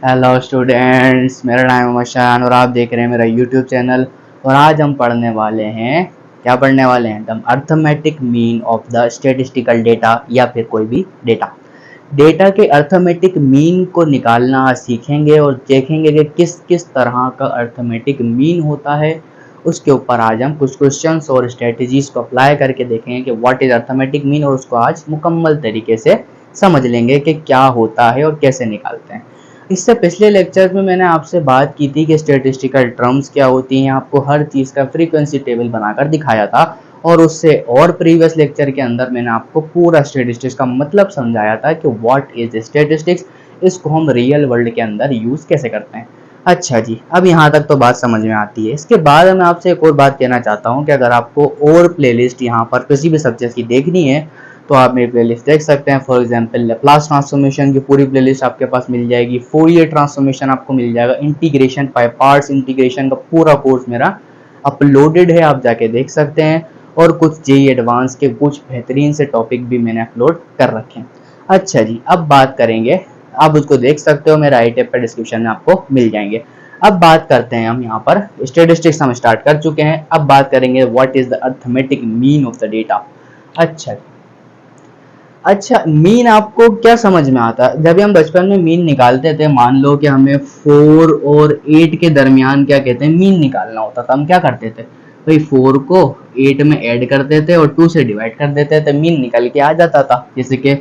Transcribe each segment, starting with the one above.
Hello students, मेरा नाम है मशान और आप देख रहे हैं मेरा यूट्यूब चैनल। और आज हम पढ़ने वाले हैं, क्या पढ़ने वाले हैं? The arithmetic mean of the statistical data, या फिर कोई भी डेटा। डेटा के अर्थमेटिक मीन को निकालना आज सीखेंगे और देखेंगे कि किस किस तरह का अर्थमेटिक मीन होता है। उसके ऊपर आज हम कुछ क्वेश्चंस और स्ट्रेटजीज को अप्लाई करके देखेंगे कि व्हाट इज अर्थमेटिक मीन, और उसको आज मुकम्मल तरीके से समझ लेंगे कि क्या होता है और कैसे निकालते हैं। इससे पिछले लेक्चर में मैंने आपसे बात की थी कि स्टेटिस्टिकल टर्म्स क्या होती हैं, आपको हर चीज़ का फ्रीक्वेंसी टेबल बनाकर दिखाया था। और उससे और प्रीवियस लेक्चर के अंदर मैंने आपको पूरा स्टेटिस्टिक्स का मतलब समझाया था कि व्हाट इज स्टेटिस्टिक्स, इसको हम रियल वर्ल्ड के अंदर यूज़ कैसे करते हैं। अच्छा जी, अब यहाँ तक तो बात समझ में आती है। इसके बाद मैं आपसे एक और बात कहना चाहता हूँ कि अगर आपको और प्लेलिस्ट यहाँ पर किसी भी सब्जेक्ट की देखनी है तो आप मेरी प्लेलिस्ट देख सकते हैं। फॉर एग्जांपल लैप्लास ट्रांसफॉर्मेशन की पूरी प्लेलिस्ट आपके पास मिल जाएगी, फोरियर ट्रांसफॉर्मेशन आपको मिल जाएगा, इंटीग्रेशन बाय पार्ट्स इंटीग्रेशन का पूरा कोर्स मेरा अपलोडेड है, आप जाके देख सकते हैं। और कुछ जेई एडवांस के कुछ बेहतरीन से टॉपिक भी मैंने अपलोड कर रखे हैं। अच्छा जी, अब बात करेंगे, आप उसको देख सकते हो, मेरा आई टैब पर डिस्क्रिप्शन में आपको मिल जाएंगे। अब बात करते हैं, हम यहाँ पर स्टेटिस्टिक्स हम स्टार्ट कर चुके हैं। अब बात करेंगे what is the arithmetic mean of the data. अच्छा, मीन आपको क्या समझ में आता है? जब भी हम बचपन में मीन निकालते थे, मान लो कि हमें 4 और 8 के दरमियान क्या कहते हैं मीन निकालना होता था, हम क्या करते थे भाई, 4 को 8 में ऐड करते थे और 2 से डिवाइड कर देते थे, मीन निकल के आ जाता था। जैसे कि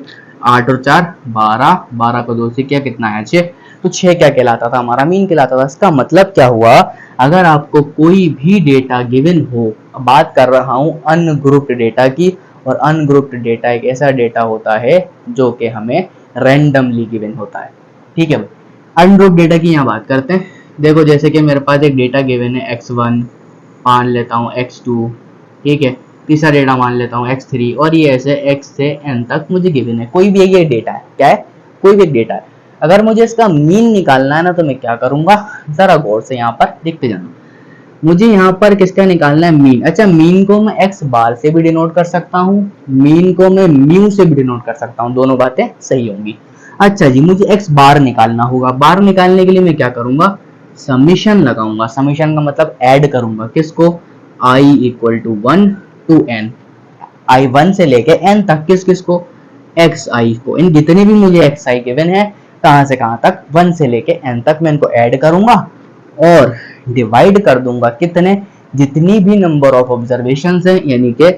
8 और 4 12, 12 को 2 से किया कितना है 6, तो 6 क्या कहलाता था? हमारा मीन कहलाता था। इसका मतलब क्या हुआ, अगर आपको कोई भी डेटा गिवन हो, बात कर रहा हूँ अनग्रुप्ड डेटा की, और अनग्रुप्ड डेटा एक ऐसा डेटा होता है जो कि हमें रैंडमली गिवन होता है। ठीक है भाई, अनग्रुप्ड डेटा की यहाँ बात करते हैं। देखो, जैसे कि मेरे पास एक डेटा गिवन है x1, मान लेता हूँ x2, ठीक है, तीसरा डेटा मान लेता हूँ x3, और ये ऐसे x से n तक मुझे गिवन है। कोई भी ये डेटा है, क्या है? कोई भी डेटा है। अगर मुझे इसका मीन निकालना है ना, तो मैं क्या करूंगा, जरा गौर से यहाँ पर देखते जाना। मुझे यहाँ पर किसका निकालना है? मीन। अच्छा, मीन को मैं एक्स बार से भी डिनोट कर सकता हूँ, मीन को मैं म्यू से भी डिनोट कर सकता हूँ, दोनों बातें सही होंगी। अच्छा जी, मुझे एक्स बार निकालना होगा। बार निकालने के लिए मैं क्या करूंगा, समीशन लगाऊंगा। समीशन का मतलब ऐड करूंगा, किसको? आई इक्वल टू 1 टू एन, आई 1 से लेके एन तक, किस किस को? एक्स आई को। इन जितने भी मुझे एक्स आई गिवन है, कहां से कहां तक, 1 से लेके एन तक, मैं इनको ऐड करूंगा और डिवाइड कर दूंगा कितने, जितनी भी नंबर ऑफ ऑब्जर्वेशन है, यानी कि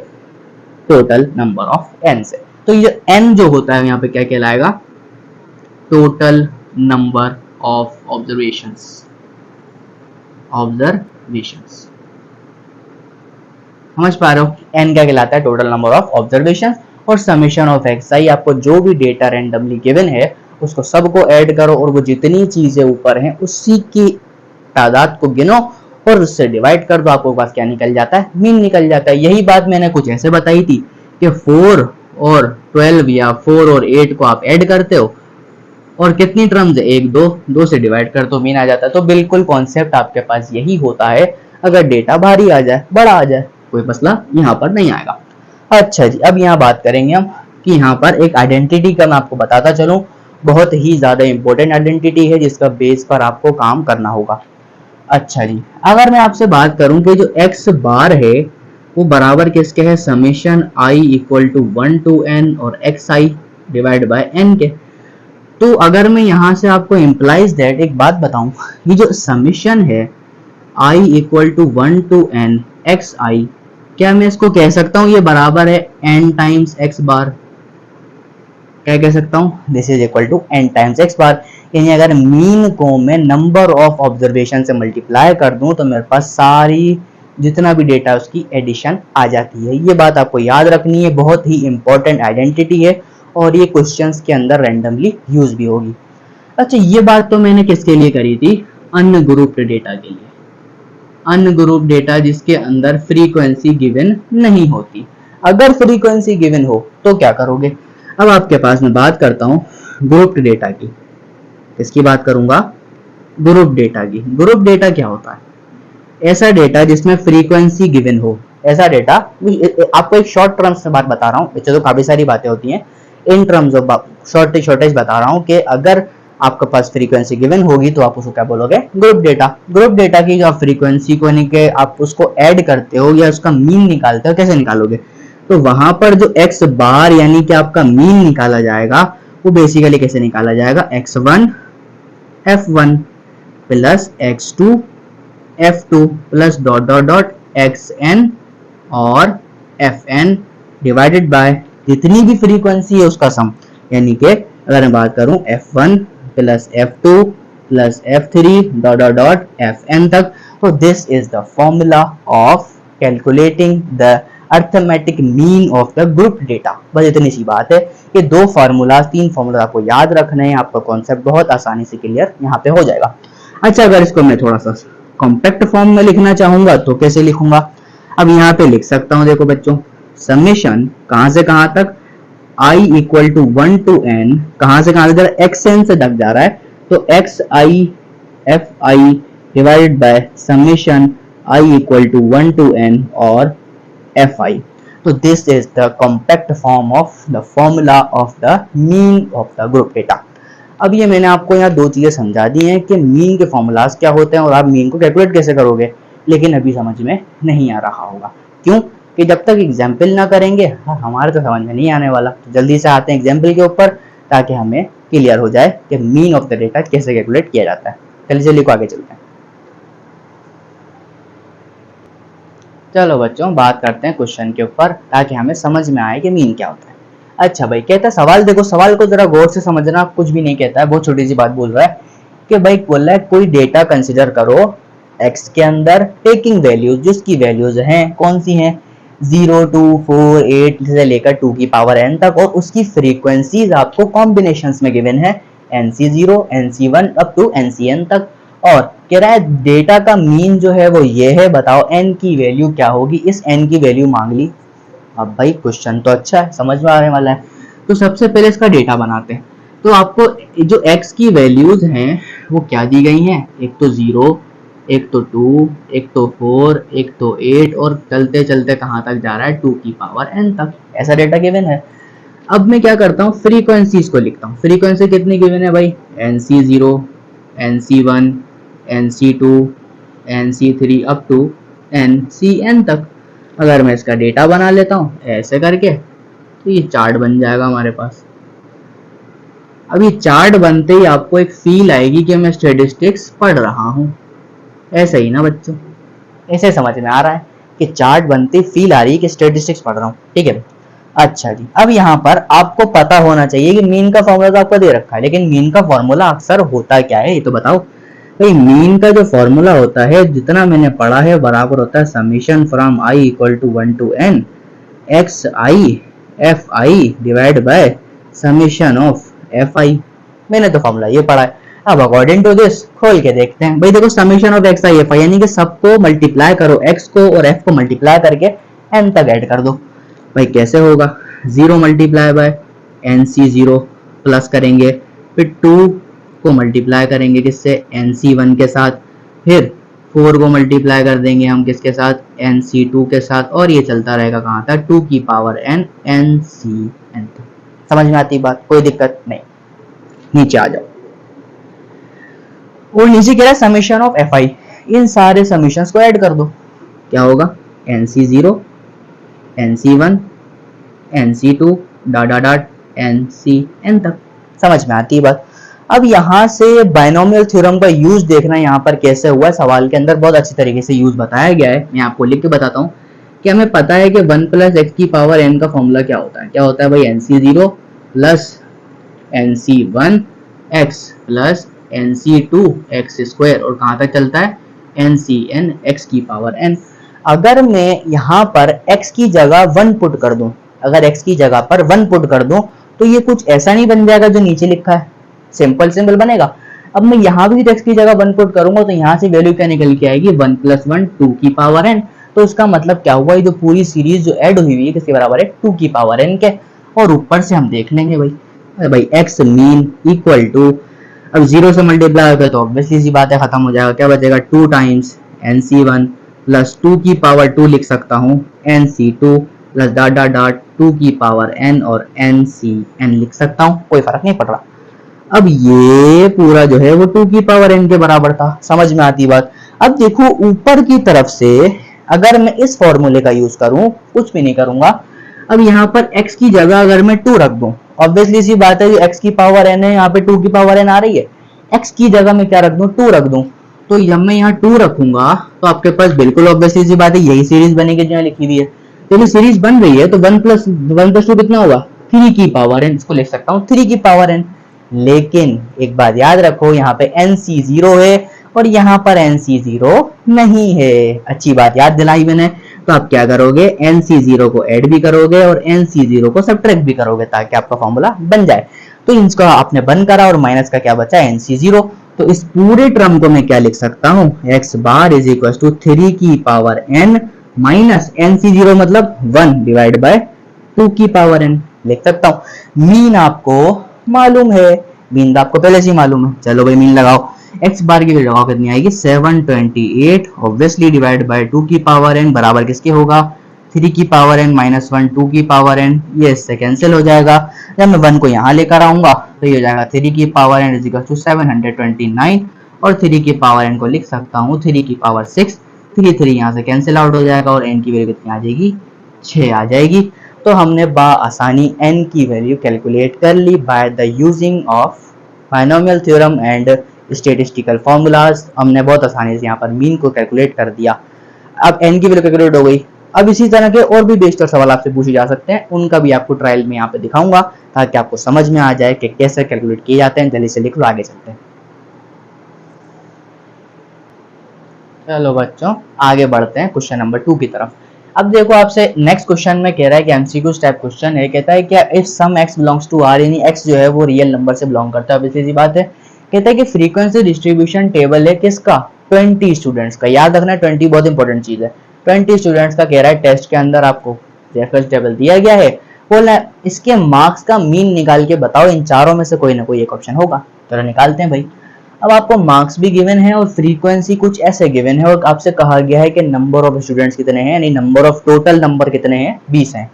टोटल नंबर ऑफ एन से। तो ये एन जो होता है यहाँ पे क्या कहलाएगा? Total number of observations. समझ पा रहे हो? एन क्या कहलाता है? Total number of observation. और समेशन ऑफ एक्स आई, आपको जो भी डेटा रैंडमली गिवन है उसको सबको ऐड करो, और वो जितनी चीजें ऊपर हैं उसी की तादाद को गिनो और उससे डिवाइड कर दो, आपको पास क्या निकल जाता है? मीन निकल जाता है। यही बात मैंने कुछ ऐसे बताई थी कि 4 और 12 या 4 और 8 को आप ऐड करते हो और कितनी टर्म्स है? 1 2, 2 से डिवाइड कर तो मीन आ जाता है। तो बिल्कुल कॉन्सेप्ट आपके पास यही होता है। अगर डेटा भारी आ जाए, बड़ा आ जाए, कोई मसला यहाँ पर नहीं आएगा। अच्छा जी, अब यहाँ बात करेंगे हम कि यहाँ पर एक आइडेंटिटी का मैं आपको बताता चलूँ, बहुत ही ज्यादा इंपॉर्टेंट आइडेंटिटी है जिसका बेस पर आपको काम करना होगा। अच्छा जी, अगर मैं आपसे बात करूं कि जो x बार है वो बराबर किसके है? Summation i equal to 1 to n और x I divide by n के। तो अगर मैं यहां से आपको इम्प्लाइज दैट एक बात बताऊं, ये जो समेशन है i equal to 1 to n x i, क्या मैं इसको कह सकता हूं ये बराबर है एन टाइम्स एक्स बार? क्या कह सकता हूँ? This is equal to n times x bar. यानी अगर मीन को मैं नंबर ऑफ ऑब्जर्वेशन से मल्टीप्लाई कर दूं तो मेरे पास सारी जितना भी डेटा उसकी एडिशन आ जाती है। ये बात आपको याद रखनी है, बहुत ही इंपॉर्टेंट आइडेंटिटी है और ये क्वेश्चंस के अंदर रैंडमली यूज भी होगी। अच्छा, ये बात तो मैंने किसके लिए करी थी? अनग्रुप्ड डेटा के लिए। अनग्रुप्ड डेटा जिसके अंदर फ्रीक्वेंसी गिवन नहीं होती। अगर फ्रीक्वेंसी गिवन हो तो क्या करोगे? अब आपके पास मैं बात करता हूं ग्रुप्ड डेटा की। किसकी बात करूंगा? ग्रुप डेटा की। ग्रुप डेटा क्या होता है? ऐसा डेटा जिसमें फ्रीक्वेंसी गिवन हो। ऐसा डेटा, आपको एक शॉर्ट टर्म्स में बात बता रहा हूँ, इससे तो काफी सारी बातें होती हैं। इन टर्म्स ऑफ शॉर्टेज बता रहा हूँ कि अगर आपके पास फ्रीक्वेंसी गिवन होगी तो आप उसको क्या बोलोगे, ग्रुप डेटा। ग्रुप डेटा की जो आप फ्रीक्वेंसी को यानी कि आप उसको ऐड करते हो या उसका मीन निकालते हो, कैसे निकालोगे, तो वहां पर जो एक्स बार यानी कि आपका मीन निकाला जाएगा वो बेसिकली कैसे निकाला जाएगा, x1 f1 plus x2 f2 plus dot dot dot xn और fn डिवाइडेड बाय जितनी भी फ्रीक्वेंसी है उसका सम, यानी कि अगर मैं बात करूं f1 plus f2 plus f3 dot dot dot fn तक, तो this is the formula of calculating the arithmetic mean of the group data. बस इतनी सी बात है, ये दो फार्मूला, तीन फार्मूला आपको याद रखने हैं, आपका कॉन्सेप्ट बहुत आसानी से क्लियर यहाँ पे हो जाएगा। अच्छा, अगर इसको मैं थोड़ा सा कॉम्पैक्ट फॉर्म में लिखना चाहूंगा तो कैसे लिखूंगा, अब यहाँ पे लिख सकता हूँ, देखो बच्चों, समेशन कहां से कहां तक, i equal to 1 to n, कहां से कहां तक, xn से तक जा रहा है, तो xi fi divided by summation i equal to 1 to n और fi। तो this is the compact form of the formula of the mean of the group data. अब ये मैंने आपको यहाँ दो चीजें समझा दी हैं कि मीन के फॉर्मूलाज क्या होते हैं और आप मीन को कैलकुलेट कैसे करोगे, लेकिन अभी समझ में नहीं आ रहा होगा। क्यों कि जब तक एग्जाम्पल ना करेंगे हमारे तो समझ में नहीं आने वाला। तो जल्दी से आते हैं एग्जाम्पल के ऊपर ताकि हमें क्लियर हो जाए कि मीन ऑफ द डेटा कैसे कैलकुलेट किया जाता है। चलिए चलिए को आगे चलते हैं। चलो बच्चों, बात करते हैं क्वेश्चन के ऊपर ताकि हमें समझ में आए कि मीन क्या होता है। अच्छा भाई, कहता है सवाल, देखो सवाल को जरा गौर से समझना, कुछ भी नहीं कहता है, बहुत छोटी सी बात बोल रहा है कि भाई बोल रहा है कोई डेटा कंसिडर करो x के अंदर टेकिंग वैल्यूज, जिसकी वैल्यूज हैं कौन सी हैं, 0 2 4 8 से लेकर 2 की पावर n तक, और उसकी फ्रीक्वेंसीज आपको कॉम्बिनेशंस में गिवन है nc0 nc1 up to ncn तक, और कह रहा है डेटा का मीन जो है वो ये है, बताओ n की वैल्यू क्या होगी। इस n की वैल्यू मांग ली। अब भाई क्वेश्चन तो अच्छा है, समझ में आने वाला है। तो सबसे पहले इसका डेटा बनाते हैं। तो आपको जो x की वैल्यूज हैं वो क्या दी गई हैं, एक तो 0, एक तो 2, एक तो 4, एक तो 8, और चलते चलते कहाँ तक जा रहा है, 2 की पावर n तक, ऐसा डेटा गिवन है। अब मैं क्या करता हूँ, फ्रीक्वेंसीज को लिखता हूँ। फ्रीक्वेंसी कितनी गिवन है भाई, nc0 nc1 nc2 nc3 up to ncn तक। अगर मैं इसका डेटा बना लेता हूँ ऐसे करके, तो ये चार्ट बन जाएगा हमारे पास। अब ये चार्ट बनते ही आपको एक फील आएगी कि मैं स्टैटिस्टिक्स पढ़ रहा हूँ, ऐसे ही ना बच्चों, ऐसे समझ में आ रहा है कि चार्ट बनते फील आ रही है कि स्टैटिस्टिक्स पढ़ रहा हूँ, ठीक है। अच्छा जी, अब यहाँ पर आपको पता होना चाहिए कि मीन का फॉर्मूला तो आपको दे रखा है, लेकिन मीन का फॉर्मूला अक्सर होता क्या है ये तो बताओ भाई। मीन का जो फॉर्मूला होता है, जितना मैंने पढ़ा है, बराबर होता है summation from i equal to 1 to n X I F I divide by summation of F I. मैंने तो फॉर्मूला ये पढ़ा है। अब अकॉर्डिंग टू दिस खोल के देखते हैं भाई। देखो summation of x I F I यानी कि सबको मल्टीप्लाई करो, x को और f को मल्टीप्लाई करके n तक ऐड कर दो। भाई कैसे होगा, 0 मल्टीप्लाई बाय nc0 प्लस करेंगे, फिर 2 को मल्टीप्लाई करेंगे किससे, nc1 के साथ, फिर 4 को मल्टीप्लाई कर देंगे हम किसके साथ, nc2 के साथ, और ये चलता रहेगा कहाँ तक, 2 की पावर n ncn। समझ में आती बात, कोई दिक्कत नहीं। नीचे आ जाओ, और नीचे कह रहा है समीशन ऑफ एफ आई, इन सारे समीशंस को ऐड कर दो। क्या होगा, nc0 nc1 nc2 dot dot dot ncn तक। समझ में आती है बात। अब यहाँ से बाइनोमियल थ्योरम का यूज देखना यहाँ पर कैसे हुआ है, सवाल के अंदर बहुत अच्छी तरीके से यूज बताया गया है। मैं आपको लिख के बताता हूँ कि हमें पता है कि 1 प्लस एक्स की पावर n का फॉर्मूला क्या होता है। क्या होता है भाई, nc0 plus nc1 x plus nc2 x square, और कहाँ तक चलता है, ncn x की पावर n। अगर मैं यहाँ पर x की जगह 1 पुट कर दूं, अगर x की जगह पर 1 पुट कर दूं तो ये कुछ ऐसा नहीं बन जाएगा जो नीचे लिखा है, सिंपल सिंपल बनेगा। अब मैं यहाँ भी x की जगह 1 पुट करूंगा तो यहाँ से वैल्यू क्या निकल के आएगी, 1 प्लस 1 2 की पावर n। तो इसका मतलब क्या हुआ, ये जो पूरी सीरीज जो ऐड हुई है किसके बराबर है, 2 की पावर n के। और ऊपर से हम देख लेंगे भाई x मीन इक्वल टू, अब 0 से मल्टीप्लाई होगा तो ऑब्वियसली सी बात है खत्म हो जाएगा। क्या बचेगा, 2 टाइम्स nc1 प्लस 2 की पावर 2 लिख सकता हूँ nc2 plus dot dot dot 2 की पावर n और ncn लिख सकता हूँ, कोई फर्क नहीं पड़ रहा। अब ये पूरा जो है वो 2 की पावर n के बराबर था। समझ में आती बात। अब देखो ऊपर की तरफ से अगर मैं इस फॉर्मूले का यूज करूं, कुछ भी नहीं करूंगा, अब यहाँ पर x की जगह अगर मैं 2 रख दूं, ऑब्वियसली सी बात है कि x की पावर n है, यहाँ पे 2 की पावर n आ रही है, x की जगह मैं क्या रख दूं, 2 रख दूं। तो जब मैं यहाँ 2 रखूंगा तो आपके पास बिल्कुल ऑब्वियसली सी बात है यही सीरीज बनेगी जो यहाँ लिखी हुई है। तो सीरीज बन रही है तो 1 + 2 कितना होगा, 3 की पावर n। इसको लिख सकता हूँ 3 की पावर n। लेकिन एक बात याद रखो, यहाँ पे NC0 है और यहाँ पर NC0 नहीं है। अच्छी बात याद दिलाई मैंने। तो आप क्या करोगे, NC0 को ऐड भी करोगे और NC0 को सब्ट्रैक्ट भी करोगे ताकि आपका फॉर्मूला बन जाए। तो इसका आपने बंद करा और माइनस का क्या बचा, NC0। तो इस पूरे टर्म को मैं क्या लिख सकता हूँ, x bar is equal to 3 की पावर n माइनस NC0 मतलब 1 डिवाइड बाय 2 की पावर n लिख सकता हूँ। मीन आपको मालूम है, मीन आपको पहले से ही मालूम है। चलो भाई मीन लगाओ। x बार की लगाओ कितनी आएगी, 728 ऑब्वियसली डिवाइड बाय 2 की पावर n बराबर किसके होगा, 3 की पावर n माइनस 1 2 की पावर n। ये इससे कैंसिल हो जाएगा। जब मैं 1 को यहाँ लेकर आऊंगा तो ये हो जाएगा 3 की power n is equal to 729 और 3 की पावर n को लिख सकता हूँ 3 की पावर 6। 3 यहाँ से कैंसिल आउट हो जाएगा और n की वैल्यू कितनी आ जाएगी, 6 आ जाएगी। तो हमने आसानी n की वैल्यू कैलकुलेट कर ली by the using of binomial theorem and statistical formulas. हमने बहुत आसानी से यहाँ पर मीन को कैलकुलेट कर दिया। अब n की वैल्यू कैलकुलेट हो गई। अब इसी तरह के और भी बेस्टर सवाल आपसे पूछे जा सकते हैं, उनका भी आपको ट्रायल में यहाँ पे दिखाऊंगा ताकि आपको समझ में आ जाए कि कैसे कैलकुलेट किए जाते हैं। जल्दी से लिख लो, आगे चलते हैं। चलो बच्चों आगे बढ़ते हैं क्वेश्चन नंबर 2 की तरफ। अब देखो आपसे नेक्स्ट क्वेश्चन में कह रहा है कि एमसीक्यू टाइप क्वेश्चन है। कहता है क्या if some x belongs to r, यानी x जो है वो रियल नंबर से बिलोंग करता है, ऑब्वियसली सी बात है। कहता है कि फ्रीक्वेंसी डिस्ट्रीब्यूशन टेबल है किसका, 20 स्टूडेंट्स का। याद रखना 20 बहुत इंपॉर्टेंट चीज है। 20 स्टूडेंट्स का कह रहा है, टेस्ट के अंदर आपको रेफरेंस टेबल दिया गया है, बोला इसके मार्क्स का मीन निकाल के बताओ। इन चारों में से कोई ना कोई एक ऑप्शन होगा, चलो निकालते हैं भाई। अब आपको मार्क्स भी गिवन है और फ्रीक्वेंसी कुछ ऐसे गिवन है और आपसे कहा गया है कि नंबर ऑफ स्टूडेंट्स कितने हैं, यानी नंबर ऑफ टोटल नंबर कितने हैं, 20 हैं।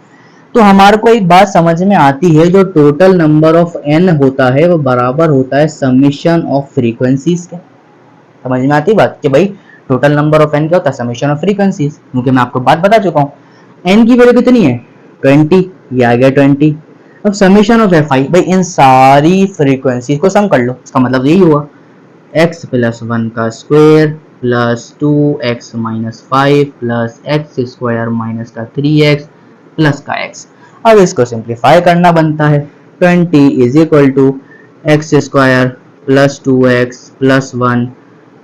तो हमारे को एक बात समझ में आती है, जो टोटल नंबर ऑफ n होता है वो बराबर होता है समेशन ऑफ फ्रीक्वेंसीज के। समझ में आती बात कि भाई टोटल नंबर ऑफ n क्या होता है, समेशन ऑफ फ्रीक्वेंसीज। क्योंकि मैं आपको बात बता चुका हूँ, n की वैल्यू कितनी है 20, ये आ गया 20। अब समेशन ऑफ fi, भाई इन सारी फ्रीक्वेंसीज को सम कर लो। इसका मतलब यही हुआ x प्लस 1 का square plus 2x minus 5 plus x square minus का 3x प्लस का x। अब इसको सिंप्लीफाई करना बनता है। 20 is equal to X square plus 2x plus 1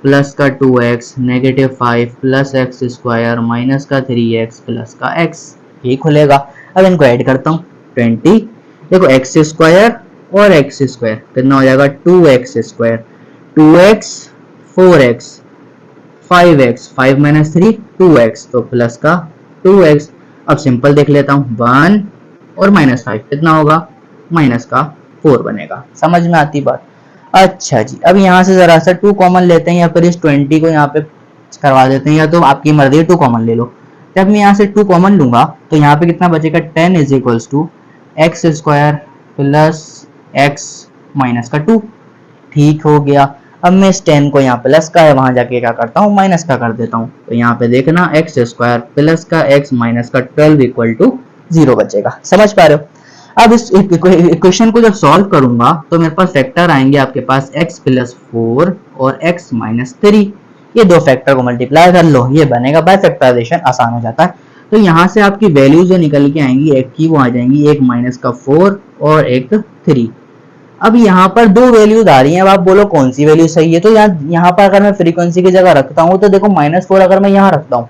plus का 2x negative 5 plus X square minus का 3x प्लस का x। ये खुलेगा। अब इनको ऐड करता हूँ 20, देखो एक्स स्क्वायर और एक्स स्क्वायर कितना हो जाएगा 2x square, 2x 4x 5x 5 minus 3 2x, तो प्लस का 2x। अब सिंपल देख लेता हूँ 1 और माइनस 5 कितना होगा, माइनस का 4 बनेगा। समझ में आती बात। अच्छा जी, अब यहाँ से जरा सा 2 कॉमन लेते हैं या फिर इस 20 को यहाँ पे करवा देते हैं, या तो आपकी मर्जी है 2 कॉमन ले लो। जब मैं यहाँ से 2 कॉमन लूंगा तो यहाँ पे कितना बचेगा 10 is equals to X square plus X minus का 2। ठीक हो गया। अब मैं इस 10 को यहाँ प्लस का है वहां जाके क्या करता हूँ, माइनस का कर देता हूँ। तो यहाँ पे देखना एक्स स्क्वायर प्लस का एक्स माइनस का 12 इक्वल टू 0 बचेगा। समझ पा रहे हो। अब इस इक्वेशन को जब सॉल्व करूंगा तो मेरे पास फैक्टर आएंगे आपके पास x प्लस 4 और x माइनस 3। ये दो फैक्टर को मल्टीप्लाई कर लो, ये बनेगा बाय फैक्टराइजेशन, आसान हो जाता है। तो यहाँ से आपकी वैल्यू जो निकल के आएंगी एक की वो आ जाएंगी, एक माइनस का 4 और एक 3। अब यहाँ पर दो वैल्यूज आ रही हैं। अब आप बोलो कौन सी वैल्यू सही है। तो यहाँ पर अगर मैं फ्रीक्वेंसी की जगह रखता हूँ तो देखो -4 अगर मैं यहाँ रखता हूँ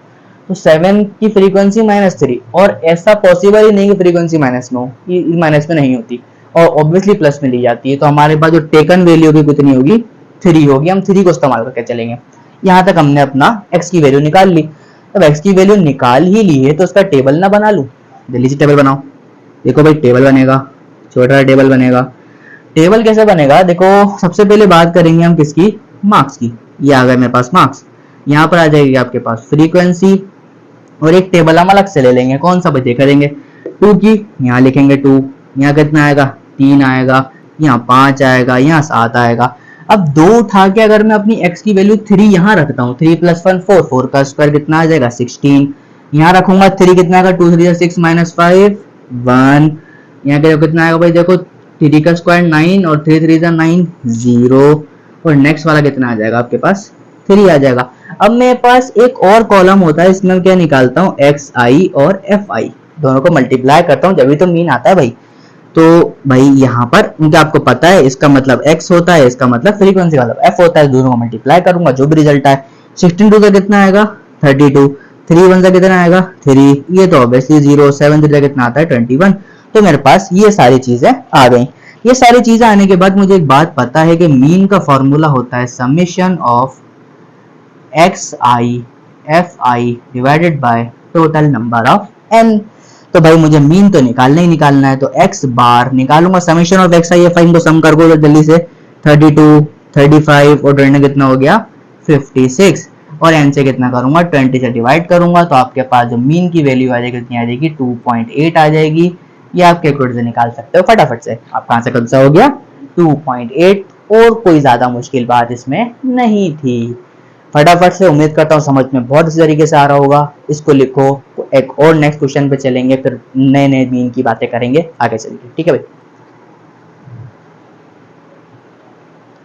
तो 7 की फ्रीक्वेंसी -3, और ऐसा पॉसिबल ही नहीं कि फ्रीक्वेंसी माइनस में हो, ये माइनस में नहीं होती और ऑब्वियसली प्लस में ली जाती है। तो हमारे पास जो टेकन वैल्यू होगी कितनी होगी, 3 होगी। हम 3 को इस्तेमाल करके चलेंगे। यहाँ तक हमने अपना x की वैल्यू निकाल ली। अब x की वैल्यू निकाल ही ली है तो उसका टेबल ना बना लूं, जल्दी से टेबल बनाओ। देखो भाई टेबल बनेगा, छोटा टेबल बनेगा। टेबल कैसे बनेगा, देखो सबसे पहले बात करेंगे हम किसकी, मार्क्स की। ये आ गए मेरे पास मार्क्स। यहाँ पर आ जाएगी आपके पास फ्रीक्वेंसी और एक टेबल हम अलग से ले लेंगे। कौन सा बच्चे करेंगे 2 की, यहाँ लिखेंगे 2। यहाँ कितना आएगा 3 आएगा, यहाँ 5 आएगा, यहाँ 7 आएगा। अब 2 उठा के अगर मैं अपनी x की वैल्यू 3 यहाँ रखता हूँ, 3 + 1 4, 4 का स्क्वायर कितना आ जाएगा 16, यहाँ रखूंगा 3 कितना आएगा 2 3 6 - 5 1, यहाँ के कितना आएगा भाई देखो 3 का स्क्वायर 9 और 3 3 9 0, और नेक्स्ट वाला कितना आ जाएगा आपके पास 3 आ जाएगा। अब मेरे पास एक और कॉलम होता है, इसमें क्या निकालता हूँ xi और fi, दोनों को मल्टीप्लाई करता हूँ जब तो मीन आता है भाई। तो भाई यहाँ पर क्योंकि आपको पता है इसका मतलब x होता है, इसका मतलब फ्रीक्वेंसी का मतलब f होता है, दोनों को मल्टीप्लाई करूंगा जो भी रिजल्ट आए। 16 2 का कितना आएगा 32, 3 1 का कितना आएगा 3, ये तो ऑब्वियसली 0, 7 3 का कितना आता है 21। तो मेरे पास ये सारी चीजें आ गई। ये सारी चीजें आने के बाद मुझे एक बात पता है कि मीन का फॉर्मूला होता है summation of xi fi divided by total number of n। तो भाई मुझे मीन तो निकालना ही निकालना है, तो x बार निकालूंगा समेशन ऑफ xi fi, इनको सम कर दो जल्दी से 32 35 और 20 कितना हो गया 56, और n से कितना करूंगा 20 से डिवाइड करूंगा, तो आपके पास जो मीन की वैल्यू आ जाएगी कितनी आ जाएगी 2.8 आ जाएगी। ये आप कैलकुलेटर से निकाल सकते हो फटाफट से। आप कहां से कौन सा हो गया 2.8, और कोई ज्यादा मुश्किल बात इसमें नहीं थी। फटाफट से उम्मीद करता हूँ समझ में बहुत अच्छी तरीके से आ रहा होगा। इसको लिखो, एक और नेक्स्ट क्वेश्चन पे चलेंगे, फिर नए नए मीन की बातें करेंगे आगे चल के, ठीक है भाई।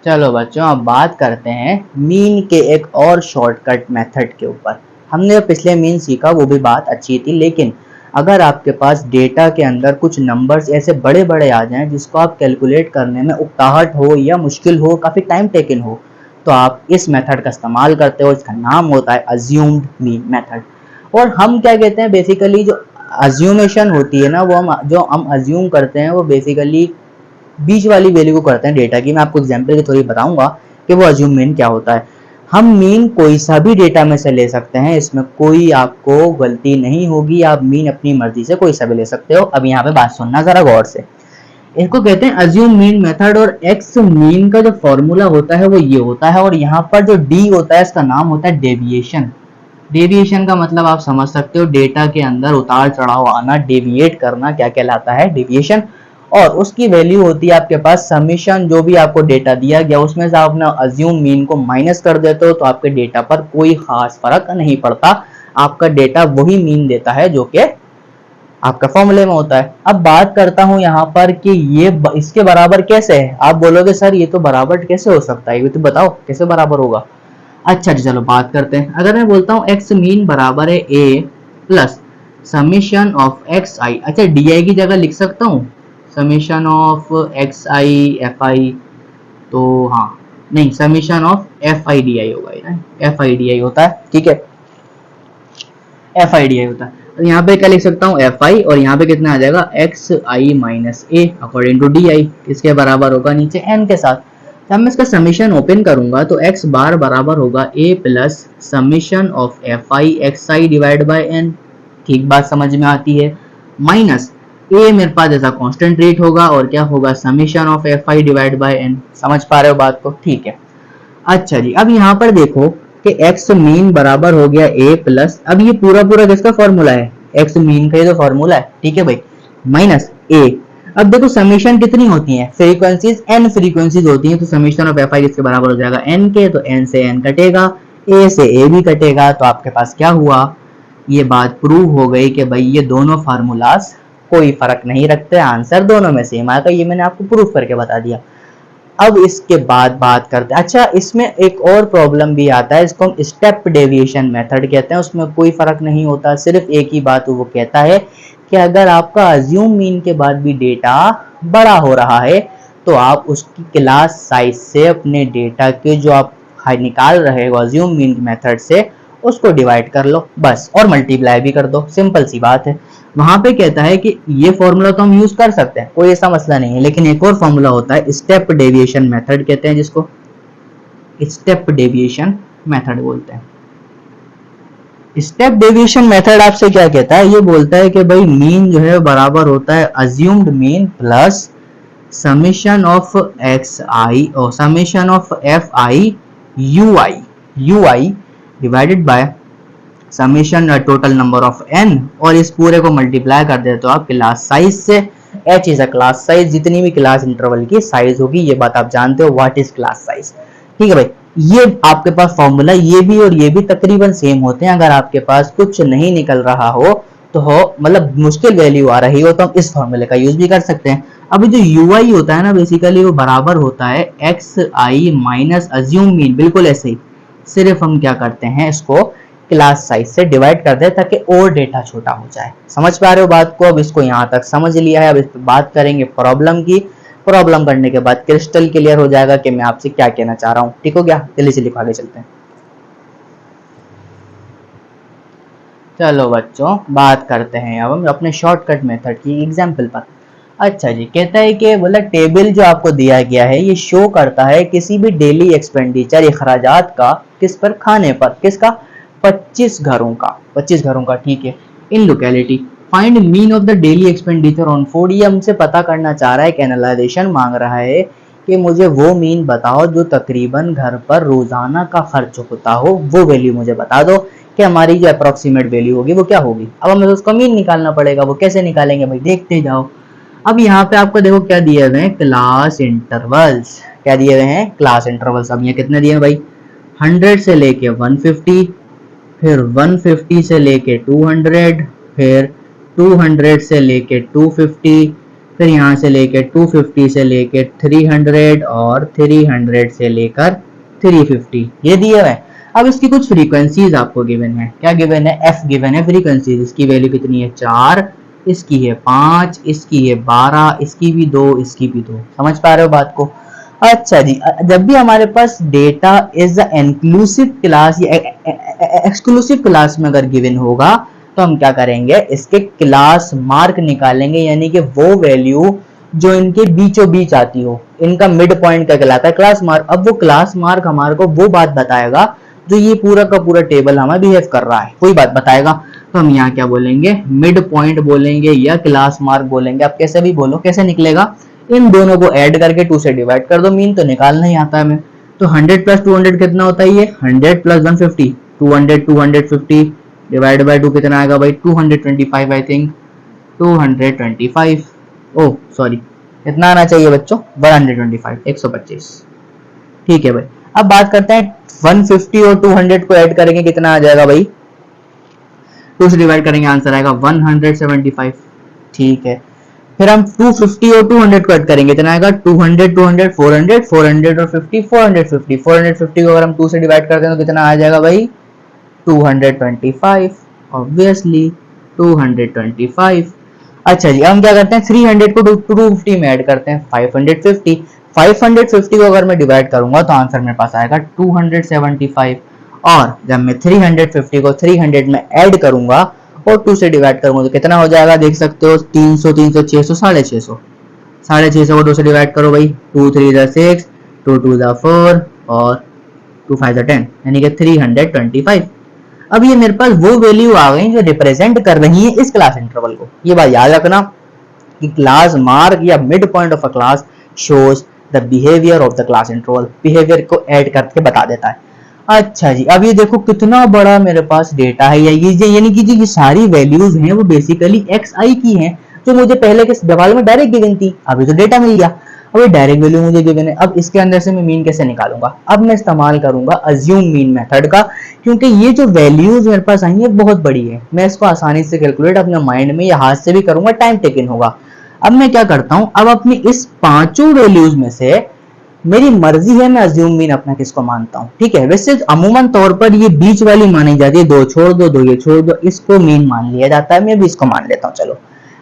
चलो बच्चों अब बात करते हैं मीन के एक और शॉर्टकट मेथड के ऊपर। हमने जो पिछले मीन सीखा वो भी बात अच्छी थी, लेकिन अगर आपके पास डेटा के अंदर कुछ नंबर्स ऐसे बड़े बड़े आ जाएं जिसको आप कैलकुलेट करने में उकताहट हो या मुश्किल हो, काफ़ी टाइम टेकन हो, तो आप इस मेथड का इस्तेमाल करते हो। इसका नाम होता है अज्यूम्ड मीन मेथड। और हम क्या कहते हैं बेसिकली जो अज्यूमेशन होती है ना, वो हम अज्यूम करते हैं वो बेसिकली बीच वाली वैल्यू को करते हैं डेटा की। मैं आपको एग्जांपल के थोड़ी बताऊंगा कि वो अज्यूम मीन क्या होता है। हम मीन कोई सा भी डेटा में से ले सकते हैं, इसमें कोई आपको गलती नहीं होगी। आप मीन अपनी मर्जी से कोई सा भी ले सकते हो। अब यहाँ पे बात सुनना जरा गौर से। इसको कहते हैं अज्यूम मीन मेथड, और एक्स मीन का जो फॉर्मूला होता है वो ये होता है, और यहाँ पर जो डी होता है इसका नाम होता है डेविएशन। डेविएशन का मतलब आप समझ सकते हो, डेटा के अंदर उतार चढ़ाव आना, डेविएट करना क्या कहलाता है डेविएशन। और उसकी वैल्यू होती है आपके पास समेशन, जो भी आपको डेटा दिया गया उसमें से आप अपना अज्यूम मीन को माइनस कर देते हो तो आपके डेटा पर कोई खास फर्क नहीं पड़ता। आपका डेटा वही मीन देता है जो कि आपका फॉर्मूले में होता है। अब बात करता हूं यहाँ पर कि ये इसके बराबर कैसे है। आप बोलोगे सर ये तो बराबर कैसे हो सकता है, ये तो बताओ कैसे बराबर होगा। अच्छा जी चलो बात करते हैं। अगर मैं बोलता हूँ एक्स मीन बराबर है a plus summation of x i, अच्छा डी आई की जगह लिख सकता हूँ summation of x I F i, तो हाँ नहीं summation of F i d i होगा, एफ आई डी आई होता है, ठीक है एफ आई डी आई होता है। तो यहाँ पे क्या लिख सकता हूँ एफ आई, और यहाँ पे कितना आ जाएगा X I minus A according to D I, इसके बराबर होगा नीचे एन के साथ। जब मैं इसका समीशन ओपन करूंगा तो x बार बराबर होगा a plus summation of F I X I divide by N, ठीक बात समझ में आती है, माइनस a मेरे पास ऐसा कांस्टेंट रेट होगा और क्या होगा summation of F I divide by N. समझ पा रहे हो बात को, ठीक है। अच्छा जी अब यहाँ पर देखो कि x मीन बराबर हो गया a प्लस, अब ये पूरा पूरा किसका फॉर्मूला है x मीन का ही तो फॉर्मूला है, ठीक है भाई, माइनस a। अब देखो समीशन कितनी होती है फ्रीक्वेंसीज, n फ्रीक्वेंसीज होती हैं, तो समीशन ऑफ एफ आई किसके बराबर हो जाएगा n के, तो n से n कटेगा, a से a भी कटेगा, तो आपके पास क्या हुआ, ये बात प्रूव हो गई कि भाई ये दोनों फार्मूलास कोई फर्क नहीं रखते, आंसर दोनों में सेम आएगा। ये मैंने आपको प्रूव करके बता दिया। अब इसके बाद बात करते हैं, अच्छा इसमें एक और प्रॉब्लम भी आता है, इसको हम स्टेप डेविएशन मेथड कहते हैं। उसमें कोई फर्क नहीं होता, सिर्फ एक ही बात वो कहता है कि अगर आपका अज्यूम मीन के बाद भी डेटा बड़ा हो रहा है तो आप उसकी क्लास साइज से अपने डेटा के जो आप निकाल रहे हो अज्यूम मीन मेथड से उसको डिवाइड कर लो बस, और मल्टीप्लाई भी कर दो, सिंपल सी बात है। वहां पे कहता है कि ये फॉर्मूला तो हम यूज कर सकते हैं, कोई ऐसा मसला नहीं है, लेकिन एक और फॉर्मूला होता है स्टेप डेविएशन मेथड कहते हैं, जिसको स्टेप डेविएशन मेथड बोलते हैं। स्टेप डेविएशन मेथड आपसे क्या कहता है, ये बोलता है कि भाई मीन जो है बराबर होता है assumed mean plus summation of x i और summation of F I you I divided by summation total number of n, और इस पूरे को मल्टीप्लाई कर देते हो आप क्लास साइज से, H is a class size, जितनी भी क्लास इंटरवल की साइज होगी, ये बात आप जानते हो, व्हाट इज क्लास साइज। ठीक है भाई, ये आपके पास फॉर्मूला, ये भी और ये भी तकरीबन सेम होते हैं। अगर आपके पास कुछ नहीं निकल रहा हो तो हो मतलब मुश्किल वैल्यू आ रही हो तो हम इस फॉर्मूले का यूज भी कर सकते हैं। अभी जो यू आई होता है ना, बेसिकली वो बराबर होता है X I minus assume mean, बिल्कुल ऐसे ही, सिर्फ हम क्या करते हैं, इसको क्लास साइज से डिवाइड कर दे ताकि और डेटा छोटा हो जाए। समझ पा रहे हो बात को? अब इसको यहाँ तक समझ लिया है, अब इस पर बात करेंगे प्रॉब्लम की। प्रॉब्लम करने के बाद क्रिस्टल क्लियर हो जाएगा कि मैं आपसे क्या कहना चाह रहा हूँ। ठीक हो गया? जल्दी से लिखा आगे चलते हैं। चलो बच्चों, बात करते हैं अब हम अपने शॉर्टकट मेथड की एग्जाम्पल पर। अच्छा जी, कहता है कि बोला टेबल जो आपको दिया गया है ये शो करता है किसी भी डेली एक्सपेंडिचर अखराजात का, किस पर, खाने पर, किसका, 25 घरों का, 25 घरों का। ठीक है, in locality find mean of the daily expenditure on food, ये हमसे पता करना चाह रहा है, एक एनालाइजेशन मांग रहा है कि मुझे वो मीन बताओ जो तकरीबन घर पर रोजाना का खर्च होता हो, वो वैल्यू मुझे बता दो कि हमारी जो अप्रोक्सीमेट वैल्यू होगी वो क्या होगी। अब हमें उसका मीन निकालना पड़ेगा, वो कैसे निकालेंगे भाई, देखते जाओ। अब यहाँ पे आपको देखो क्या दिए हुए हैं, क्लास इंटरवल्स। क्या दिए हुए हैं? Class intervals. अब ये कितने दिए हैं भाई, 100 से लेके 150, फिर 150 से लेके 200, फिर 200 से लेके 250, फिर यहाँ से लेके 250 से लेके 300 और 300 से लेकर 350, ये दिए हुए हैं। अब इसकी कुछ फ्रीक्वेंसीज आपको गिवन है। क्या गिवन है? एफ गिवन है फ्रीक्वेंसीज। इसकी वैल्यू कितनी है? 4, इसकी है 5, इसकी है 12, इसकी भी 2, इसकी भी 2। समझ पा रहे हो बात को? अच्छा जी, जब भी हमारे पास डेटा इज इंक्लूसिव क्लास या एक्सक्लूसिव क्लास में अगर गिवन होगा तो हम क्या करेंगे, इसके क्लास मार्क निकालेंगे, यानी कि वो वैल्यू जो इनके बीचों बीच आती हो, इनका मिड पॉइंट क्या कहलाता है? Class mark. अब वो क्लास मार्क हमारे को वो बात बताएगा जो ये पूरा का पूरा टेबल हमें बिहेव कर रहा है, कोई बात बताएगा। तो हम यहाँ क्या बोलेंगे, मिड पॉइंट बोलेंगे या क्लास मार्क बोलेंगे, आप कैसे भी बोलो। कैसे निकलेगा? इन दोनों को ऐड करके 2 से डिवाइड कर दो, मीन तो निकालना ही आता है हमें। तो 100 प्लस 200 कितना होता है? ये 100 प्लस 150, 200 250 डिवाइड बाय 2 कितना आएगा भाई? 225 आई थिंक, 225। ओह सॉरी, कितना आना चाहिए बच्चों? 125, 125। ठीक है भाई, अब बात करते हैं 150 और 200 को ऐड करेंगे, कितना आ जाएगा भाई? 2 से डिवाइड करेंगे, आंसर आएगा 175। ठीक है, फिर हम 250 और 200 को ऐड करेंगे, इतना आएगा 200 200 400 400 और 50 450। 450 को अगर हम 2 से डिवाइड करते हैं तो कितना आ जाएगा भाई? 225, ऑब्वियसली 225। अच्छा जी, हम क्या करते हैं, 300 को 250 में ऐड करते हैं, 550। 550 को अगर मैं डिवाइड करूंगा तो आंसर मेरे पास आएगा 275। और जब मैं 350 को 300 में ऐड करूंगा और 2 से डिवाइड करूंगा तो कितना हो जाएगा, देख सकते हो, 300 300 600 650। 650 को 2 से डिवाइड करो भाई, 2 3 6, 2 2 4 और 2 5 10, यानी कि 325। अब ये मेरे पास वो वैल्यू आ गई जो रिप्रेजेंट कर रही है इस क्लास इंटरवल को। ये बात याद रखना कि क्लास मार्क या mid point of a class shows the behaviour of the class interval, behaviour को ऐड करके बता देता है। अच्छा जी, अब ये देखो कितना बड़ा मेरे पास डेटा है, या ये यानी कि ये सारी वैल्यूज हैं वो बेसिकली एक्स आई की हैं, जो मुझे पहले के सवाल में डायरेक्ट गिवन थी। अभी तो डेटा मिल गया, अब ये डायरेक्ट वैल्यू मुझे गिवन है। अब इसके अंदर से मैं मीन कैसे निकालूंगा? अब मैं इस्तेमाल करूंगा अज्यूम मीन मेथड का, क्योंकि ये जो वैल्यूज मेरे पास आई है बहुत बड़ी है, मैं इसको आसानी से कैलकुलेट अपने माइंड में या हाथ से भी करूंगा, टाइम टेकिंग होगा। अब मैं क्या करता हूं, अब अपनी इस पांचों वैल्यूज में से मेरी मर्जी है मैं अज्यूम मीन अपना किसको मानता हूँ। ठीक है, वैसे अमूमन तौर पर ये बीच वाली मानी जाती है, 2 छोड़ दो 2 ये छोड़ दो, इसको मीन मान लिया जाता है। मैं भी इसको मान लेता हूँ। चलो,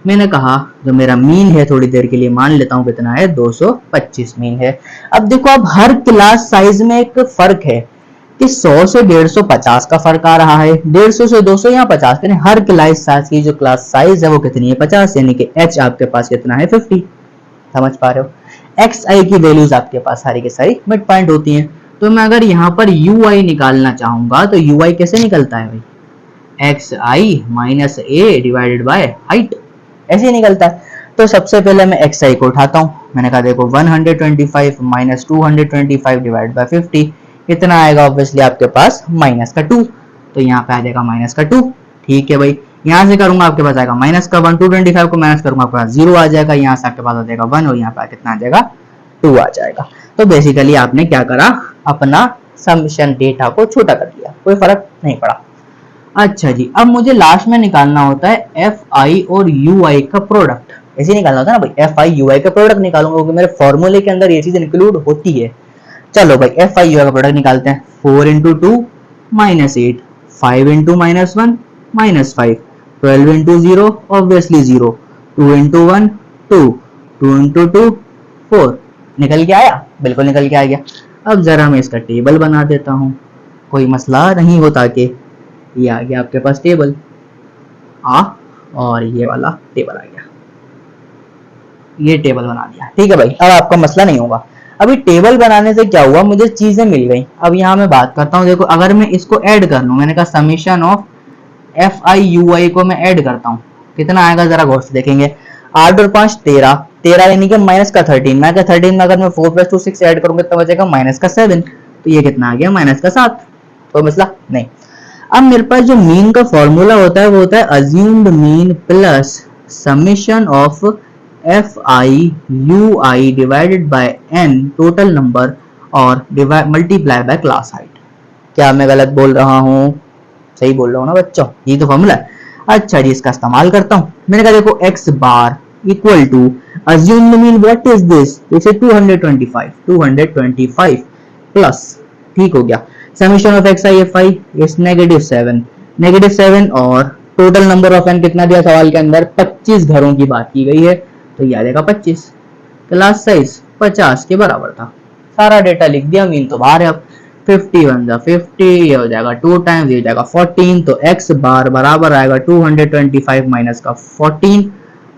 मैंने कहा जो मेरा मीन है थोड़ी देर के लिए मान लेता हूँ, कितना है? 225 मीन है। अब देखो, अब हर क्लास साइज में एक फर्क है कि 100 से 150 का फर्क आ रहा है, 150 से 200 या 50, यानी हर क्लास साइज की जो क्लास साइज है वो कितनी है? 50, यानी कि एच आपके पास कितना है? 50। समझ पा रहे हो? एक्स आई की वैल्यूज आपके पास सारी के सारी मिड पॉइंट होती हैं। तो मैं अगर यहाँ पर यू आई निकालना चाहूंगा तो यू आई कैसे निकलता है भाई? X I minus A divided by height, ऐसे ही निकलता है। तो सबसे पहले मैं एक्स आई को उठाता हूँ, मैंने कहा देखो 125 माइनस 225 डिवाइड बाय 50 कितना आएगा? ऑब्वियसली आपके पास माइनस का 2, तो यहाँ पे आ जाएगा माइनस का 2। ठीक है भाई, यहाँ से करूंगा आपके पास आएगा माइनस का 1, 225 को माइनस करूंगा आपके पास 0 आ जाएगा, यहाँ से आपके पास आ जाएगा 1 और यहाँ पे कितना आ जाएगा 2 आ जाएगा। तो बेसिकली आपने क्या करा, अपना समेशन डेटा को छोटा कर दिया, कोई फर्क नहीं पड़ा। अच्छा जी, अब मुझे लास्ट में निकालना होता है एफ आई और यू आई का प्रोडक्ट। ऐसे निकालना होता है ना भाई, एफ आई यू आई का प्रोडक्ट निकालूंगा क्योंकि मेरे फॉर्मूले के अंदर ये चीज इंक्लूड होती है। चलो भाई एफ आई यू आई का प्रोडक्ट निकालते हैं। 4 into 2 -8, 5 into -1 -5, 12 into 0 obviously 0, 2 into 1 2, 2 into 2 4। निकल के आया, बिल्कुल निकल के आ गया। अब जरा मैं इसका टेबल बना देता हूँ, कोई मसला नहीं होता कि ये आ गया आपके पास टेबल और ये वाला टेबल आ गया, ये टेबल बना दिया। ठीक है भाई, अब आपका मसला नहीं होगा। अभी टेबल बनाने से क्या हुआ, मुझे चीजें मिल गई। अब यहाँ मैं बात करता हूँ, देखो अगर मैं इसको ऐड कर लूं, मैंने कहा summation of F I you i को मैं ऐड करता हूँ, कितना आएगा जरा गौर से देखेंगे। 8 और 5 13, 13 यानी कि माइनस का 13, मैं 13 में अगर मैं 4 + 2 6 ऐड करूंगा तो बचेगा माइनस का 7, तो ये कितना आ गया माइनस का 7। कोई मसला नहीं। अब मेरे पास जो मीन का फॉर्मूला होता है वो होता है assumed mean plus summation of F I you I divided by N total number और मल्टीप्लाई बाय क्लास हाइट। क्या मैं गलत बोल रहा हूँ? सही बोल रहा हूँ ना बच्चों, ये तो फॉर्मूला है। अच्छा जी, इसका इस्तेमाल करता हूँ। मैंने कहा देखो x bar equal to assumed mean what is this, इसे 225 प्लस, ठीक हो गया, summation of x I F I is -7 और टोटल नंबर ऑफ एन कितना दिया सवाल के अंदर, 25 घरों की बात की गई है, तो ये आ जाएगा 25। क्लास साइज 50 के बराबर था, सारा डेटा लिख दिया, मीन तो बाहर है। अब 51 × 50 ये हो जाएगा 2 टाइम्स, ये हो जाएगा 14, तो x बार बराबर आएगा 225 माइनस का 14,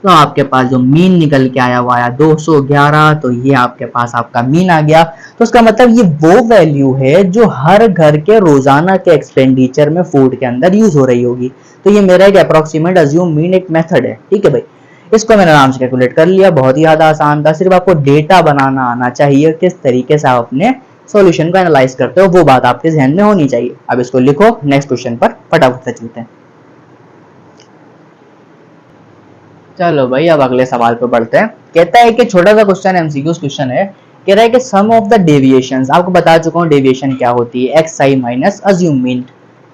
तो आपके पास जो मीन निकल के आया वो आया 211। तो ये आपके पास आपका मीन आ गया। तो उसका मतलब ये वो वैल्यू है जो हर घर के रोजाना के एक्सपेंडिचर में फूड के अंदर यूज हो रही होगी। तो ये मेरा एक अप्रोक्सीमेट अज्यूम मीन एक मेथड है। ठीक है भाई, इसको मैंने आराम से कैलकुलेट कर लिया, बहुत ही ज्यादा आसान था। सिर्फ आपको डेटा बनाना आना चाहिए, किस तरीके से आप अपने सॉल्यूशन को एनालाइज करते हो वो बात आपके ध्यान में होनी चाहिए। अब इसको लिखो, नेक्स्ट क्वेश्चन पर फटाफट से चलते हैं। चलो भाई, अब अगले सवाल पे बढ़ते हैं। कहता है कि छोटा सा क्वेश्चन एमसीक्यूज क्वेश्चन है, कह रहा है कि सम ऑफ द डेविएशंस, आपको बता चुका हूँ डेविएशन क्या होती है, X I minus assume mean,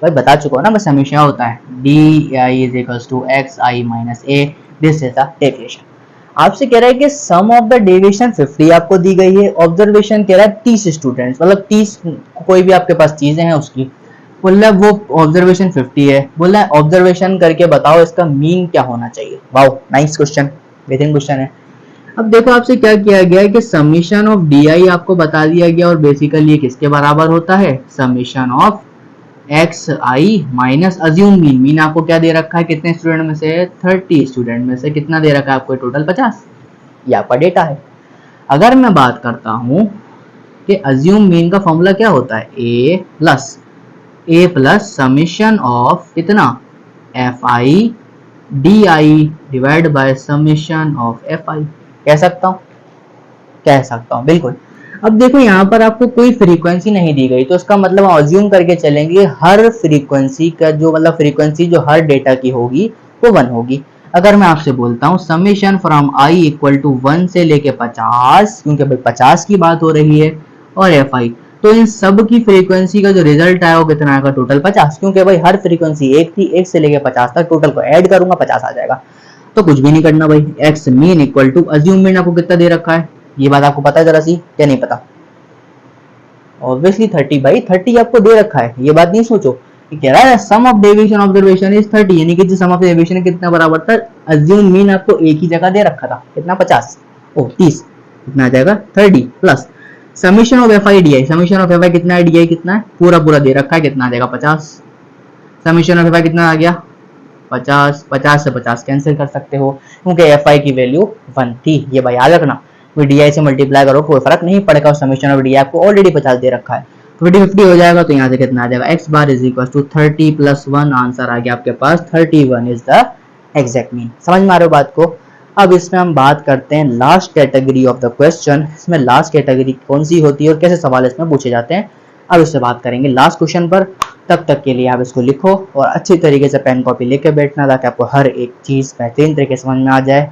भाई बता चुका हूँ ना, बस हमेशा होता है D I is equals to X I minus A, this is the deviation. आपसे कह रहा है कि सम ऑफ द डेविएशन 50 आपको दी गई है, ऑब्जर्वेशन कह रहा है 30 स्टूडेंट्स, मतलब 30 कोई भी आपके पास चीजें हैं उसकी, बोल रहा है वो ऑब्जर्वेशन 50 है, बोल रहा है ऑब्जर्वेशन करके बताओ इसका मीन क्या होना चाहिए। वाओ, नाइस क्वेश्चन, बेहतरीन क्वेश्चन है। अब देखो आपसे क्या किया गया है कि समेशन ऑफ डी आई आपको बता दिया गया और बेसिकली ये किसके बराबर होता है, summation of x I minus assume mean. Mean आपको क्या दे रखा है, कितने स्टूडेंट में से, 30 स्टूडेंट में से कितना दे रखा है आपको, टोटल 50, ये आपका डेटा है। अगर मैं बात करता हूं कि अज्यूम मीन का फॉर्मूला क्या होता है, ए प्लस समेशन ऑफ कितना, F i d I divide by summation of F I, कह सकता हूं बिल्कुल। अब देखो यहाँ पर आपको कोई फ्रीक्वेंसी नहीं दी गई, तो इसका मतलब अज्यूम करके चलेंगे हर फ्रीक्वेंसी का जो मतलब फ्रीक्वेंसी जो हर डेटा की होगी वो 1 होगी। अगर मैं आपसे बोलता हूँ summation from I equal to 1 से लेके 50, क्योंकि भाई 50 की बात हो रही है, और एफ आई, तो इन सब की फ्रीक्वेंसी का जो रिजल्ट आया वो कितना आएगा, टोटल 50, क्योंकि भाई हर फ्रीक्वेंसी एक थी, 1 से लेके 50 तक, टोटल को ऐड करूंगा 50 आ जाएगा। तो कुछ भी नहीं करना भाई, X mean equal to assume mean आपको कितना दे रखा है, ये बात आपको पता है जरा सी या नहीं पता, ऑब्वियसली 30 भाई, 30 आपको दे रखा है, ये बात नहीं सोचो। कह रहा है सम ऑफ डेविएशन ऑब्जर्वेशन इज 30, यानी कि जो सम ऑफ डेविएशन कितना बराबर था, अज्यूम मीन आपको एक ही जगह दे रखा था, कितना 50, ओ 30, कितना आ जाएगा 30 plus summation of F i d I, summation of F I कितना है, डी आई कितना है, पूरा दे रखा है, कितना आ जाएगा 50, समेशन ऑफ एफ आई कितना आ गया 50, 50 से 50 कैंसिल कर सकते हो क्योंकि एफ आई की वैल्यू 1 थी, ये भाई याद रखना, डी आई से मल्टीप्लाई करो कोई फर्क नहीं पड़ेगा, और समेशन ऑफ डी आई आपको ऑलरेडी 50 दे रखा है, तो 50 हो जाएगा, तो यहाँ से कितना आ जाएगा, x bar is equal to 30 plus 1, answer आ गया आपके पास 31 इज द एग्जैक्ट मीन। समझ में आ रहे हो बात को। अब इसमें हम बात करते हैं last category of the question, इसमें लास्ट कैटेगरी कौन सी होती है और कैसे सवाल इसमें पूछे जाते हैं, अब इससे बात करेंगे लास्ट क्वेश्चन पर। तब तक के लिए आप इसको लिखो और अच्छी तरीके से पेन कॉपी लेके बैठना ताकि आपको हर एक चीज़ बेहतरीन तरीके से समझ में आ जाए।